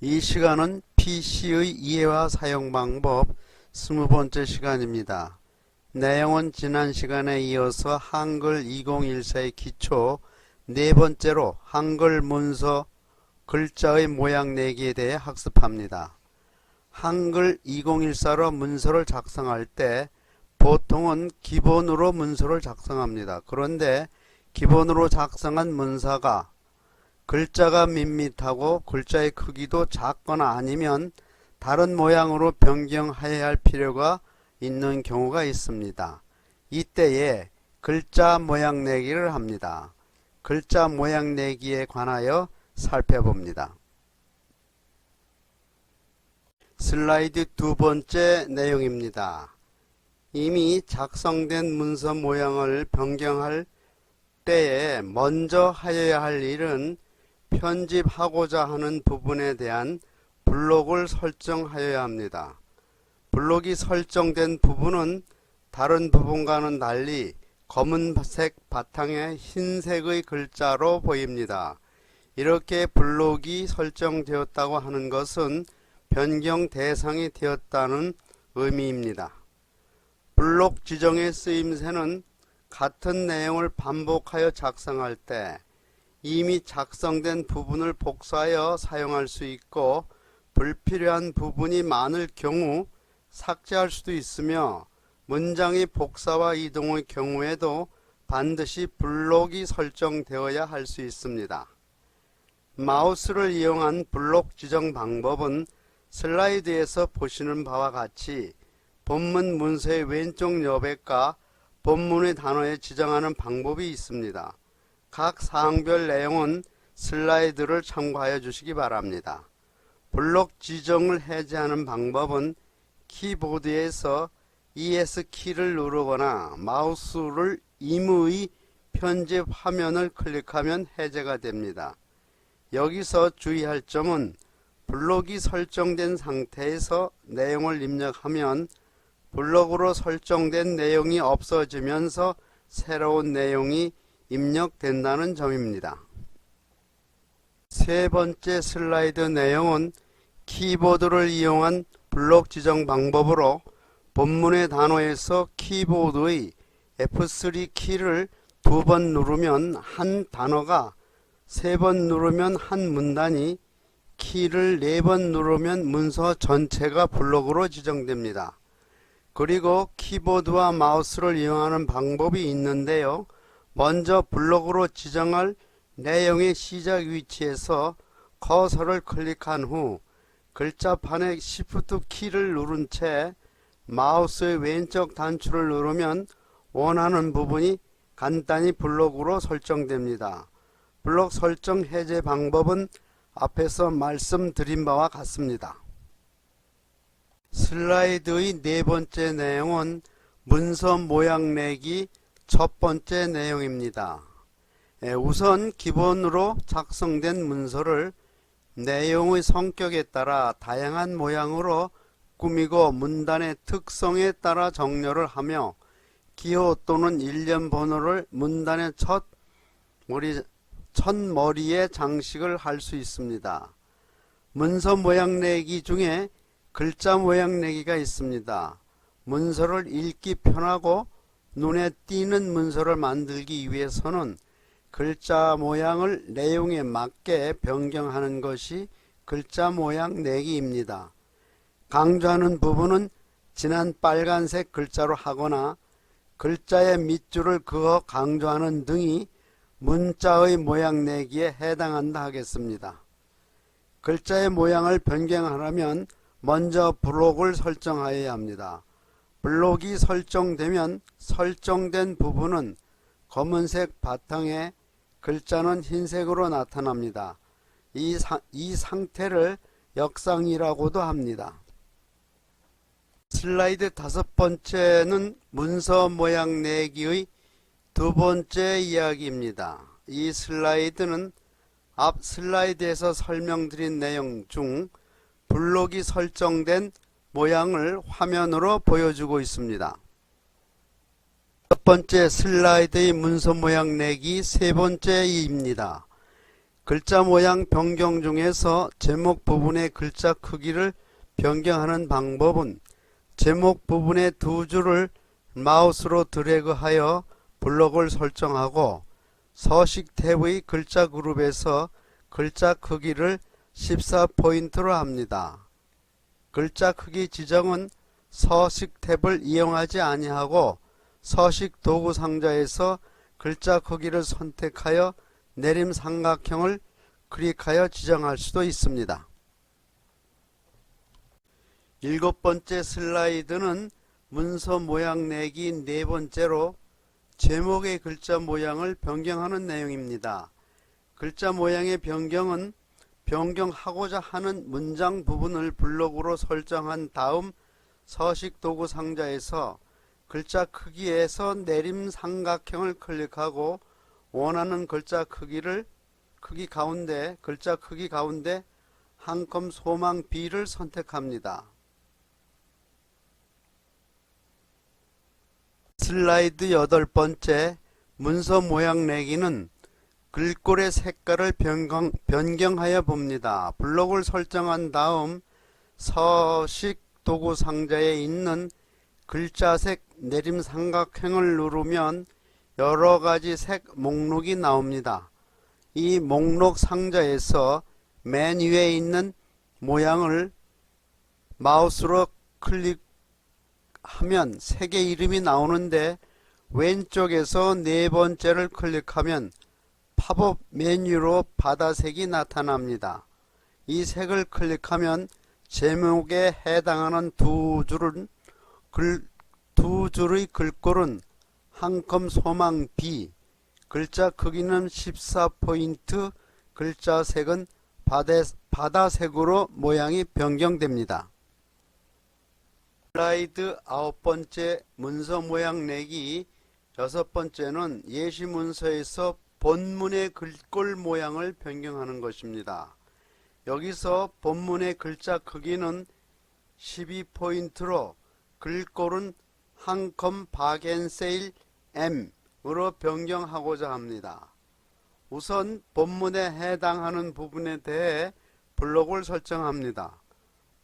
이 시간은 PC의 이해와 사용 방법 20번째 시간입니다. 내용은 지난 시간에 이어서 한글 2014의 기초 네 번째로 한글 문서 글자의 모양 내기에 대해 학습합니다. 한글 2014로 문서를 작성할 때 보통은 기본으로 문서를 작성합니다. 그런데 기본으로 작성한 문서가 글자가 밋밋하고 글자의 크기도 작거나 아니면 다른 모양으로 변경해야 할 필요가 있는 경우가 있습니다. 이때에 글자 모양 내기를 합니다. 글자 모양 내기에 관하여 살펴봅니다. 슬라이드 두 번째 내용입니다. 이미 작성된 문서 모양을 변경할 때에 먼저 하여야 할 일은 편집하고자 하는 부분에 대한 블록을 설정하여야 합니다. 블록이 설정된 부분은 다른 부분과는 달리 검은색 바탕에 흰색의 글자로 보입니다. 이렇게 블록이 설정되었다고 하는 것은 변경 대상이 되었다는 의미입니다. 블록 지정의 쓰임새는 같은 내용을 반복하여 작성할 때 이미 작성된 부분을 복사하여 사용할 수 있고 불필요한 부분이 많을 경우 삭제할 수도 있으며 문장의 복사와 이동의 경우에도 반드시 블록이 설정되어야 할 수 있습니다. 마우스를 이용한 블록 지정 방법은 슬라이드에서 보시는 바와 같이 본문 문서의 왼쪽 여백과 본문의 단어에 지정하는 방법이 있습니다. 각 사항별 내용은 슬라이드를 참고하여 주시기 바랍니다. 블록 지정을 해제하는 방법은 키보드에서 ES 키를 누르거나 마우스를 임의 편집 화면을 클릭하면 해제가 됩니다. 여기서 주의할 점은 블록이 설정된 상태에서 내용을 입력하면 블록으로 설정된 내용이 없어지면서 새로운 내용이 입력된다는 점입니다. 세 번째 슬라이드 내용은 키보드를 이용한 블록 지정 방법으로 본문의 단어에서 키보드의 F3 키를 2번 누르면 한 단어가 3번 누르면 한 문단이 키를 4번 누르면 문서 전체가 블록으로 지정됩니다. 그리고 키보드와 마우스를 이용하는 방법이 있는데요. 먼저 블록으로 지정할 내용의 시작 위치에서 커서를 클릭한 후 글자판의 Shift 키를 누른 채 마우스의 왼쪽 단추를 누르면 원하는 부분이 간단히 블록으로 설정됩니다. 블록 설정 해제 방법은 앞에서 말씀드린 바와 같습니다. 슬라이드의 네 번째 내용은 문서 모양 내기 첫 번째 내용입니다. 우선 기본으로 작성된 문서를 내용의 성격에 따라 다양한 모양으로 꾸미고 문단의 특성에 따라 정렬을 하며 기호 또는 일련 번호를 문단의 첫 머리에 장식을 할 수 있습니다. 문서 모양 내기 중에 글자 모양 내기가 있습니다. 문서를 읽기 편하고 눈에 띄는 문서를 만들기 위해서는 글자 모양을 내용에 맞게 변경하는 것이 글자 모양 내기입니다. 강조하는 부분은 진한 빨간색 글자로 하거나 글자의 밑줄을 그어 강조하는 등이 문자의 모양 내기에 해당한다 하겠습니다. 글자의 모양을 변경하려면 먼저 블록을 설정하여야 합니다. 블록이 설정되면 설정된 부분은 검은색 바탕에 글자는 흰색으로 나타납니다. 이 상태를 역상이라고도 합니다. 슬라이드 다섯 번째는 문서 모양 내기의 두 번째 이야기입니다. 이 슬라이드는 앞 슬라이드에서 설명드린 내용 중 블록이 설정된 모양을 화면으로 보여주고 있습니다. 첫 번째 슬라이드의 문서 모양 내기 세 번째입니다. 글자 모양 변경 중에서 제목 부분의 글자 크기를 변경하는 방법은 제목 부분의 두 줄을 마우스로 드래그하여 블록을 설정하고 서식 탭의 글자 그룹에서 글자 크기를 14포인트로 합니다. 글자 크기 지정은 서식 탭을 이용하지 아니하고 서식 도구 상자에서 글자 크기를 선택하여 내림 삼각형을 클릭하여 지정할 수도 있습니다. 7번째 슬라이드는 문서 모양 내기 4번째로 제목의 글자 모양을 변경하는 내용입니다. 글자 모양의 변경은 변경하고자 하는 문장 부분을 블록으로 설정한 다음 서식 도구 상자에서 글자 크기에서 내림 삼각형을 클릭하고 원하는 글자 크기 가운데 한 컴 소망 B를 선택합니다. 슬라이드 8번째 문서 모양 내기는 글꼴의 색깔을 변경하여 봅니다. 블록을 설정한 다음 서식 도구 상자에 있는 글자색 내림 삼각형을 누르면 여러가지 색 목록이 나옵니다. 이 목록 상자에서 맨 위에 있는 모양을 마우스로 클릭하면 색의 이름이 나오는데 왼쪽에서 4번째를 클릭하면 팝업 메뉴로 바다색이 나타납니다. 이 색을 클릭하면 제목에 해당하는 두 줄의 글꼴은 한 컴 소망 B, 글자 크기는 14포인트, 글자 색은 바다색으로 모양이 변경됩니다. 슬라이드 9번째 문서 모양 내기 6번째는 예시 문서에서 본문의 글꼴 모양을 변경하는 것입니다. 여기서 본문의 글자 크기는 12포인트로 글꼴은 한 컴 바겐세일 M으로 변경하고자 합니다. 우선 본문에 해당하는 부분에 대해 블록을 설정합니다.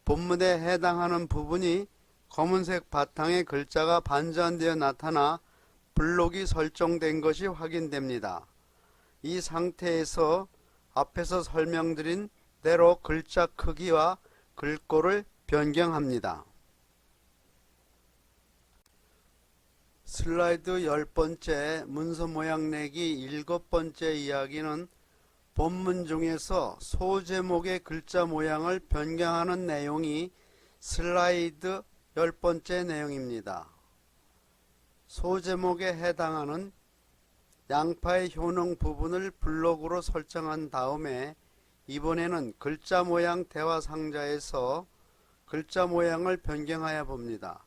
본문에 해당하는 부분이 검은색 바탕에 글자가 반전되어 나타나 블록이 설정된 것이 확인됩니다. 이 상태에서 앞에서 설명드린 대로 글자 크기와 글꼴을 변경합니다. 슬라이드 10번째 문서 모양 내기 7번째 이야기는 본문 중에서 소제목의 글자 모양을 변경하는 내용이 슬라이드 10번째 내용입니다. 소제목에 해당하는 양파의 효능 부분을 블록으로 설정한 다음에 이번에는 글자 모양 대화 상자에서 글자 모양을 변경하여 봅니다.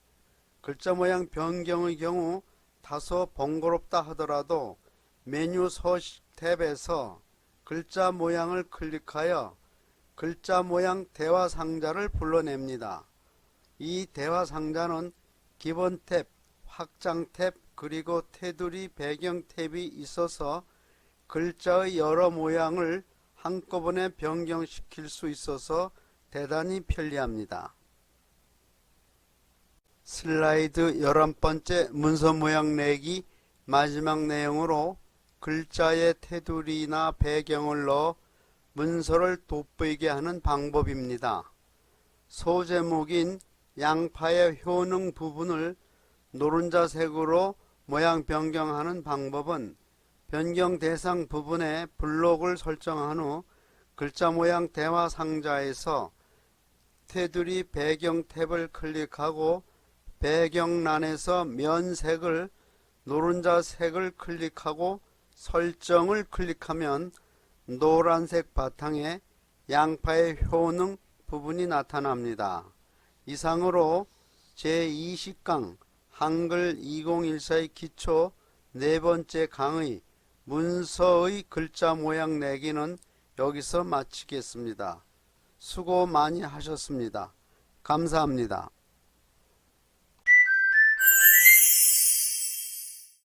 글자 모양 변경의 경우 다소 번거롭다 하더라도 메뉴 서식 탭에서 글자 모양을 클릭하여 글자 모양 대화 상자를 불러냅니다. 이 대화 상자는 기본 탭, 확장 탭, 그리고 테두리 배경 탭이 있어서 글자의 여러 모양을 한꺼번에 변경시킬 수 있어서 대단히 편리합니다. 슬라이드 11번째 문서 모양 내기 마지막 내용으로 글자의 테두리나 배경을 넣어 문서를 돋보이게 하는 방법입니다. 소제목인 양파의 효능 부분을 노른자 색으로 모양 변경하는 방법은 변경 대상 부분에 블록을 설정한 후 글자 모양 대화 상자에서 테두리 배경 탭을 클릭하고 배경란에서 면색을 노른자 색을 클릭하고 설정을 클릭하면 노란색 바탕에 양파의 효능 부분이 나타납니다. 이상으로 제20강 한글 2014의 기초 4번째 강의 문서의 글자 모양 내기는 여기서 마치겠습니다. 수고 많이 하셨습니다. 감사합니다.